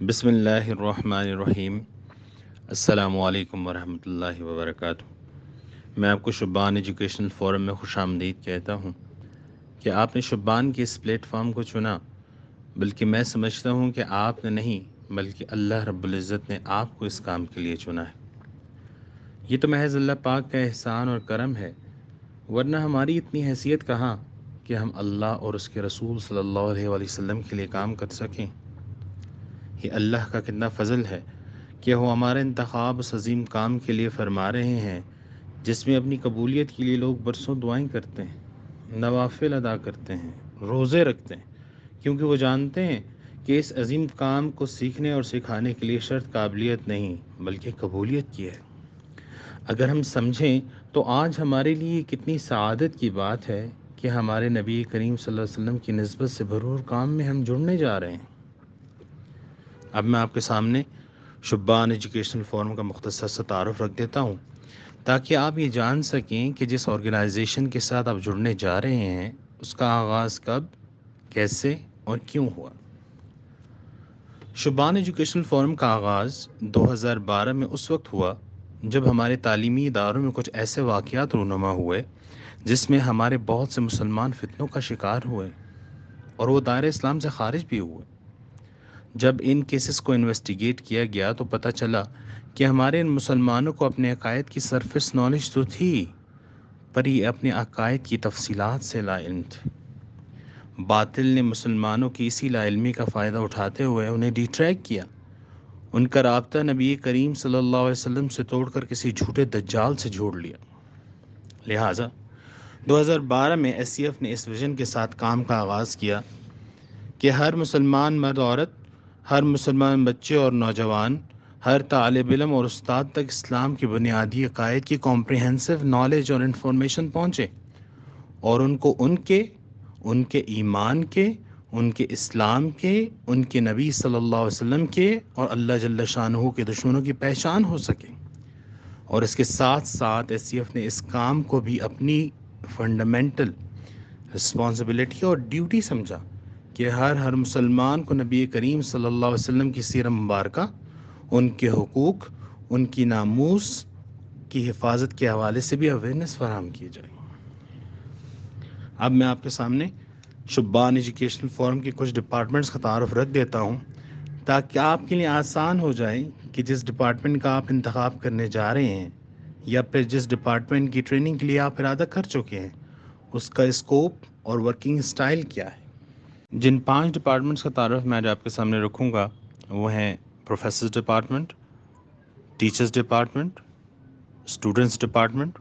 بسم اللہ الرحمن الرحیم۔ السلام علیکم ورحمۃ اللہ وبرکاتہ۔ میں آپ کو شبان ایجوکیشنل فورم میں خوش آمدید کہتا ہوں کہ آپ نے شبان کے اس پلیٹ فارم کو چنا، بلکہ میں سمجھتا ہوں کہ آپ نے نہیں بلکہ اللہ رب العزت نے آپ کو اس کام کے لیے چنا ہے۔ یہ تو محض اللہ پاک کا احسان اور کرم ہے، ورنہ ہماری اتنی حیثیت کہاں کہ ہم اللہ اور اس کے رسول صلی اللہ علیہ وآلہ وسلم کے لیے کام کر سکیں۔ یہ اللہ کا کتنا فضل ہے کہ وہ ہمارا انتخاب اس عظیم کام کے لیے فرما رہے ہیں جس میں اپنی قبولیت کے لیے لوگ برسوں دعائیں کرتے ہیں، نوافل ادا کرتے ہیں، روزے رکھتے ہیں، کیونکہ وہ جانتے ہیں کہ اس عظیم کام کو سیکھنے اور سکھانے کے لیے شرط قابلیت نہیں بلکہ قبولیت کی ہے۔ اگر ہم سمجھیں تو آج ہمارے لیے کتنی سعادت کی بات ہے کہ ہمارے نبی کریم صلی اللہ علیہ وسلم کی نسبت سے بھرپور کام میں ہم جڑنے جا رہے ہیں۔ اب میں آپ کے سامنے شبان ایجوکیشنل فورم کا مختصر سا تعارف رکھ دیتا ہوں تاکہ آپ یہ جان سکیں کہ جس آرگنائزیشن کے ساتھ آپ جڑنے جا رہے ہیں اس کا آغاز کب، کیسے اور کیوں ہوا۔ شبان ایجوکیشنل فورم کا آغاز 2012 میں اس وقت ہوا جب ہمارے تعلیمی اداروں میں کچھ ایسے واقعات رونما ہوئے جس میں ہمارے بہت سے مسلمان فتنوں کا شکار ہوئے اور وہ دائرہ اسلام سے خارج بھی ہوئے۔ جب ان کیسز کو انویسٹیگیٹ کیا گیا تو پتہ چلا کہ ہمارے ان مسلمانوں کو اپنے عقائد کی سرفیس نالج تو تھی، پر یہ اپنے عقائد کی تفصیلات سے لا علم تھے۔ باطل نے مسلمانوں کی اسی لا علمی کا فائدہ اٹھاتے ہوئے انہیں ڈیٹریک کیا۔ ان کا رابطہ نبی کریم صلی اللہ علیہ وسلم سے توڑ کر کسی جھوٹے دجال سے جوڑ لیا۔ لہٰذا 2012 میں ایس سی ایف نے اس ویژن کے ساتھ کام کا آغاز کیا کہ ہر مسلمان مرد عورت، ہر مسلمان بچے اور نوجوان، ہر طالب علم اور استاد تک اسلام کی بنیادی عقائد کی کمپریہنسو نالج اور انفارمیشن پہنچے اور ان کو ان کے ایمان کے، ان کے اسلام کے، ان کے نبی صلی اللہ علیہ وسلم کے اور اللہ جل شانہ کے دشمنوں کی پہچان ہو سکے۔ اور اس کے ساتھ ساتھ ایس سی ایف نے اس کام کو بھی اپنی فنڈامنٹل رسپانسبلٹی اور ڈیوٹی سمجھا کہ ہر مسلمان کو نبی کریم صلی اللہ علیہ وسلم کی سیرت مبارکہ، ان کے حقوق، ان کی ناموس کی حفاظت کے حوالے سے بھی اویئرنیس فراہم کی جائے۔ اب میں آپ کے سامنے شبان ایجوکیشنل فورم کے کچھ ڈپارٹمنٹس کا تعارف رکھ دیتا ہوں تاکہ آپ کے لیے آسان ہو جائے کہ جس ڈپارٹمنٹ کا آپ انتخاب کرنے جا رہے ہیں یا پھر جس ڈپارٹمنٹ کی ٹریننگ کے لیے آپ ارادہ کر چکے ہیں اس کا اسکوپ اور ورکنگ سٹائل کیا ہے۔ جن 5 ڈپارٹمنٹس کا تعارف میں آج آپ کے سامنے رکھوں گا وہ ہیں professors department, teachers department, students department,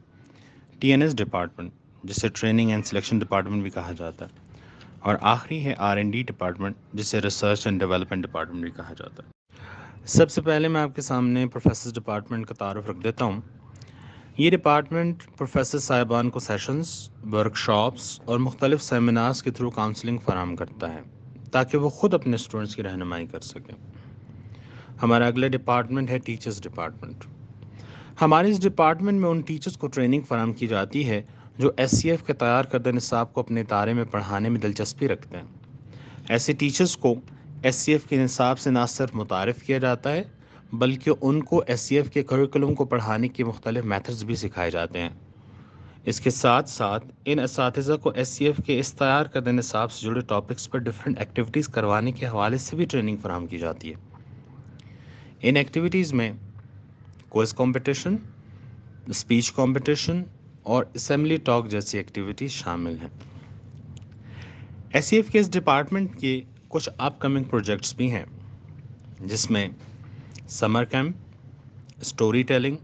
T N S department جسے ٹریننگ اینڈ سلیکشن ڈپارٹمنٹ بھی کہا جاتا ہے، اور آخری ہے آر این ڈی ڈپارٹمنٹ جسے ریسرچ اینڈ ڈیولپمنٹ ڈپارٹمنٹ بھی کہا جاتا ہے۔ سب سے پہلے میں آپ کے سامنے پروفیسرز ڈپارٹمنٹ کا تعارف رکھ دیتا ہوں۔ یہ ڈپارٹمنٹ پروفیسر صاحبان کو سیشنز، ورکشاپس اور مختلف سیمینارز کے تھرو کاؤنسلنگ فراہم کرتا ہے تاکہ وہ خود اپنے اسٹوڈنٹس کی رہنمائی کر سکیں۔ ہمارا اگلا ڈپارٹمنٹ ہے ٹیچرز ڈپارٹمنٹ۔ ہمارے اس ڈپارٹمنٹ میں ان ٹیچرز کو ٹریننگ فراہم کی جاتی ہے جو ایس سی ایف کے تیار کردہ نصاب کو اپنے ادارے میں پڑھانے میں دلچسپی رکھتے ہیں۔ ایسے ٹیچرز کو ایس سی ایف کے نصاب سے نہ صرف متعارف کیا جاتا ہے بلکہ ان کو ایس سی ایف کے کریکولم کو پڑھانے کے مختلف میتھڈز بھی سکھائے جاتے ہیں۔ اس کے ساتھ ساتھ ان اساتذہ کو ایس سی ایف کے اس تیار کردہ نصاب سے جڑے ٹاپکس پر ڈفرینٹ ایکٹیویٹیز کروانے کے حوالے سے بھی ٹریننگ فراہم کی جاتی ہے۔ ان ایکٹیویٹیز میں کوئز کمپٹیشن، اسپیچ کمپٹیشن اور اسمبلی ٹاک جیسی ایکٹیویٹیز شامل ہیں۔ ایس سی ایف کے اس ڈپارٹمنٹ کے کچھ اپ کمنگ پروجیکٹس بھی ہیں جس میں summer camp, story telling,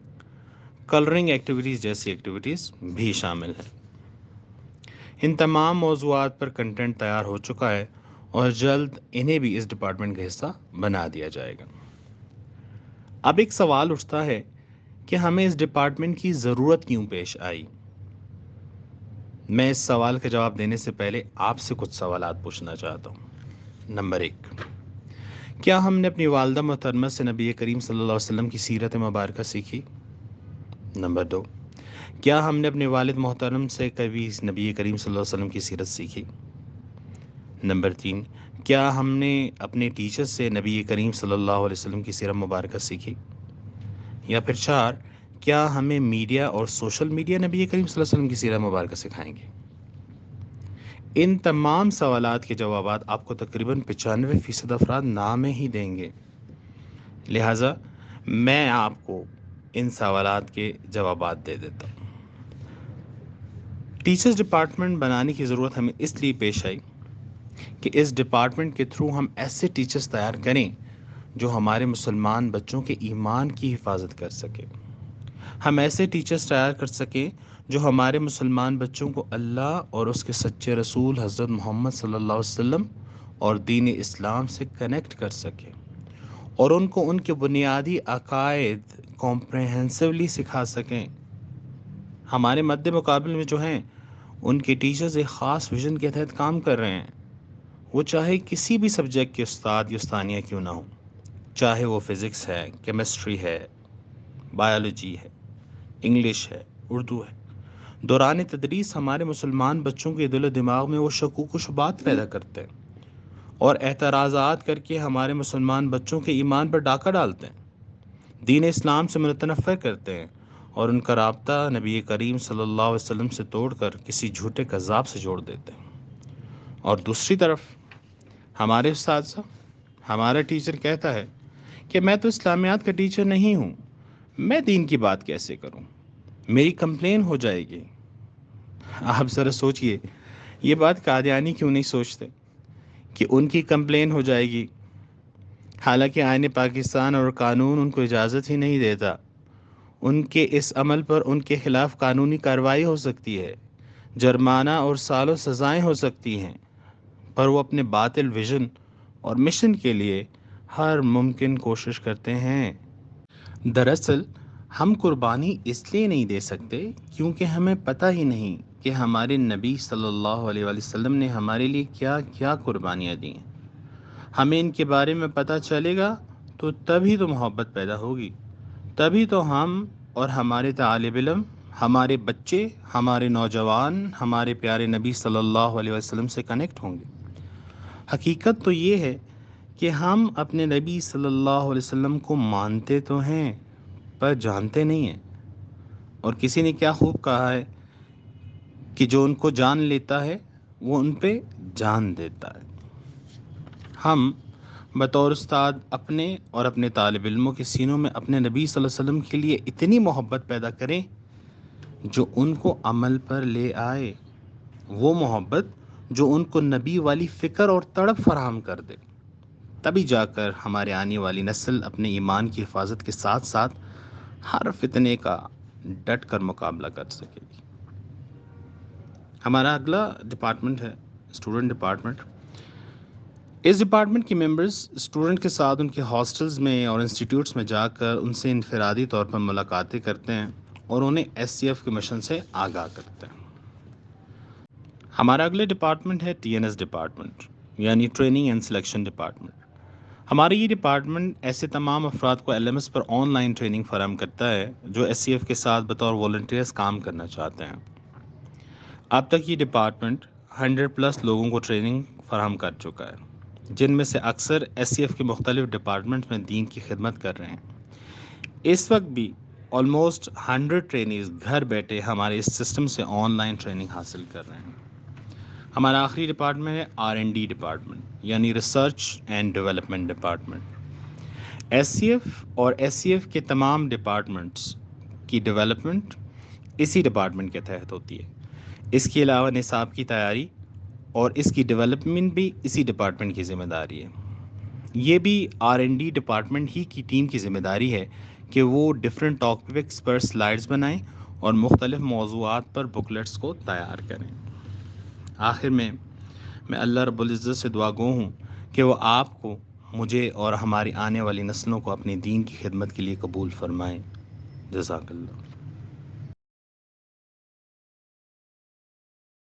colouring activities جیسی ایکٹیویٹیز بھی شامل ہیں۔ ان تمام موضوعات پر کنٹینٹ تیار ہو چکا ہے اور جلد انہیں بھی اس ڈپارٹمنٹ کا حصہ بنا دیا جائے گا۔ اب ایک سوال اٹھتا ہے کہ ہمیں اس ڈپارٹمنٹ کی ضرورت کیوں پیش آئی؟ میں اس سوال کا جواب دینے سے پہلے آپ سے کچھ سوالات پوچھنا چاہتا ہوں۔ نمبر 1، کیا ہم نے اپنی والدہ محترمہ سے نبی کریم صلی اللہ علیہ وسلم کی سیرت مبارکہ سیکھی؟ نمبر 2، کیا ہم نے اپنے والد محترم سے کبھی نبی کریم صلی اللہ علیہ وسلم کی سیرت سیکھی؟ نمبر 3، کیا ہم نے اپنے ٹیچر سے نبی کریم صلی اللہ علیہ وسلم کی سیرت مبارکہ سیکھی؟ یا پھر 4، کیا ہمیں میڈیا اور سوشل میڈیا نبی کریم صلی اللہ علیہ وسلم کی سیرت مبارکہ سکھائیں گے؟ ان تمام سوالات کے جوابات آپ کو تقریباً 95% افراد نہ میں ہی دیں گے، لہٰذا میں آپ کو ان سوالات کے جوابات دے دیتا ہوں۔ ٹیچرز ڈپارٹمنٹ بنانے کی ضرورت ہمیں اس لیے پیش آئی کہ اس ڈپارٹمنٹ کے تھرو ہم ایسے ٹیچرز تیار کریں جو ہمارے مسلمان بچوں کے ایمان کی حفاظت کر سکیں۔ ہم ایسے ٹیچرز تیار کر سکیں جو ہمارے مسلمان بچوں کو اللہ اور اس کے سچے رسول حضرت محمد صلی اللہ علیہ وسلم اور دین اسلام سے کنیکٹ کر سکیں اور ان کو ان کے بنیادی عقائد کمپریہنسولی سکھا سکیں۔ ہمارے مد مقابل میں جو ہیں ان کے ٹیچرز ایک خاص ویژن کے تحت کام کر رہے ہیں، وہ چاہے کسی بھی سبجیکٹ کے استاد یا استانیہ کیوں نہ ہوں، چاہے وہ فزکس ہے، کیمسٹری ہے، بایولوجی ہے، انگلش ہے، اردو ہے۔ دوران تدریس ہمارے مسلمان بچوں کے دل و دماغ میں وہ شکوک و شبہات پیدا کرتے ہیں اور اعتراضات کر کے ہمارے مسلمان بچوں کے ایمان پر ڈاکہ ڈالتے ہیں، دین اسلام سے متنفر کرتے ہیں اور ان کا رابطہ نبی کریم صلی اللہ علیہ وسلم سے توڑ کر کسی جھوٹے کذاب سے جوڑ دیتے ہیں۔ اور دوسری طرف ہمارے اساتذہ، ہمارا ٹیچر کہتا ہے کہ میں تو اسلامیات کا ٹیچر نہیں ہوں، میں دین کی بات کیسے کروں، میری کمپلین ہو جائے گی۔ آپ ذرا سوچئے، یہ بات قادیانی کیوں نہیں سوچتے کہ ان کی کمپلین ہو جائے گی، حالانکہ آئین پاکستان اور قانون ان کو اجازت ہی نہیں دیتا۔ ان کے اس عمل پر ان کے خلاف قانونی کارروائی ہو سکتی ہے، جرمانہ اور سالوں سزائیں ہو سکتی ہیں، پر وہ اپنے باطل ویژن اور مشن کے لیے ہر ممکن کوشش کرتے ہیں۔ دراصل ہم قربانی اس لیے نہیں دے سکتے کیونکہ ہمیں پتہ ہی نہیں کہ ہمارے نبی صلی اللہ علیہ وآلہ وسلم نے ہمارے لیے کیا کیا قربانیاں دی ہیں۔ ہمیں ان کے بارے میں پتہ چلے گا تو تبھی تو محبت پیدا ہوگی، تبھی تو ہم اور ہمارے طالب علم، ہمارے بچے، ہمارے نوجوان ہمارے پیارے نبی صلی اللہ علیہ وسلم سے کنیکٹ ہوں گے۔ حقیقت تو یہ ہے کہ ہم اپنے نبی صلی اللہ علیہ وسلم کو مانتے تو ہیں پر جانتے نہیں ہیں، اور کسی نے کیا خوب کہا ہے کہ جو ان کو جان لیتا ہے وہ ان پہ جان دیتا ہے۔ ہم بطور استاد اپنے اور اپنے طالب علموں کے سینوں میں اپنے نبی صلی اللہ علیہ وسلم کے لیے اتنی محبت پیدا کریں جو ان کو عمل پر لے آئے، وہ محبت جو ان کو نبی والی فکر اور تڑپ فراہم کر دے، تبھی جا کر ہمارے آنے والی نسل اپنے ایمان کی حفاظت کے ساتھ ساتھ ہر فتنے کا ڈٹ کر مقابلہ کر سکے گی۔ ہمارا اگلا ڈپارٹمنٹ ہے اسٹوڈنٹ ڈپارٹمنٹ۔ اس ڈپارٹمنٹ کے ممبرز اسٹوڈنٹ کے ساتھ ان کے ہاسٹلز میں اور انسٹیٹیوٹس میں جا کر ان سے انفرادی طور پر ملاقاتیں کرتے ہیں اور انہیں ایس سی ایف کے مشن سے آگاہ کرتے ہیں۔ ہمارا اگلے ڈپارٹمنٹ ہے ٹی این ایس ڈپارٹمنٹ، یعنی ٹریننگ اینڈ سلیکشن ڈپارٹمنٹ۔ ہمارا یہ ڈپارٹمنٹ ایسے تمام افراد کو ایل ایم ایس پر آن لائن ٹریننگ فراہم کرتا ہے جو ایس سی ایف کے ساتھ بطور والنٹیئرز کام کرنا چاہتے ہیں۔ اب تک یہ ڈپارٹمنٹ 100+ لوگوں کو ٹریننگ فراہم کر چکا ہے، جن میں سے اکثر ایس سی ایف کے مختلف ڈپارٹمنٹ میں دین کی خدمت کر رہے ہیں۔ اس وقت بھی آلموسٹ 100 ٹرینیز گھر بیٹھے ہمارے اس سسٹم سے آن لائن ٹریننگ حاصل کر رہے ہیں۔ ہمارا آخری ڈپارٹمنٹ ہے آر این ڈی ڈپارٹمنٹ، یعنی research and development department. S C F اور ایس سی ایف کے تمام ڈپارٹمنٹس کی ڈیولپمنٹ اسی ڈپارٹمنٹ کے تحت ہوتی ہے۔ اس کے علاوہ نصاب کی تیاری اور اس کی ڈیولپمنٹ بھی اسی ڈپارٹمنٹ کی ذمہ داری ہے۔ یہ بھی آر این ڈی ڈپارٹمنٹ ہی کی ٹیم کی ذمہ داری ہے کہ وہ ڈفرینٹ ٹاپکس پر سلائڈز بنائیں اور مختلف موضوعات پر بکلیٹس کو تیار کریں۔ آخر میں اللہ رب العزت سے دعا گو ہوں کہ وہ آپ کو، مجھے اور ہماری آنے والی نسلوں کو اپنے دین کی خدمت کے لیے قبول فرمائیں۔ جزاک اللہ۔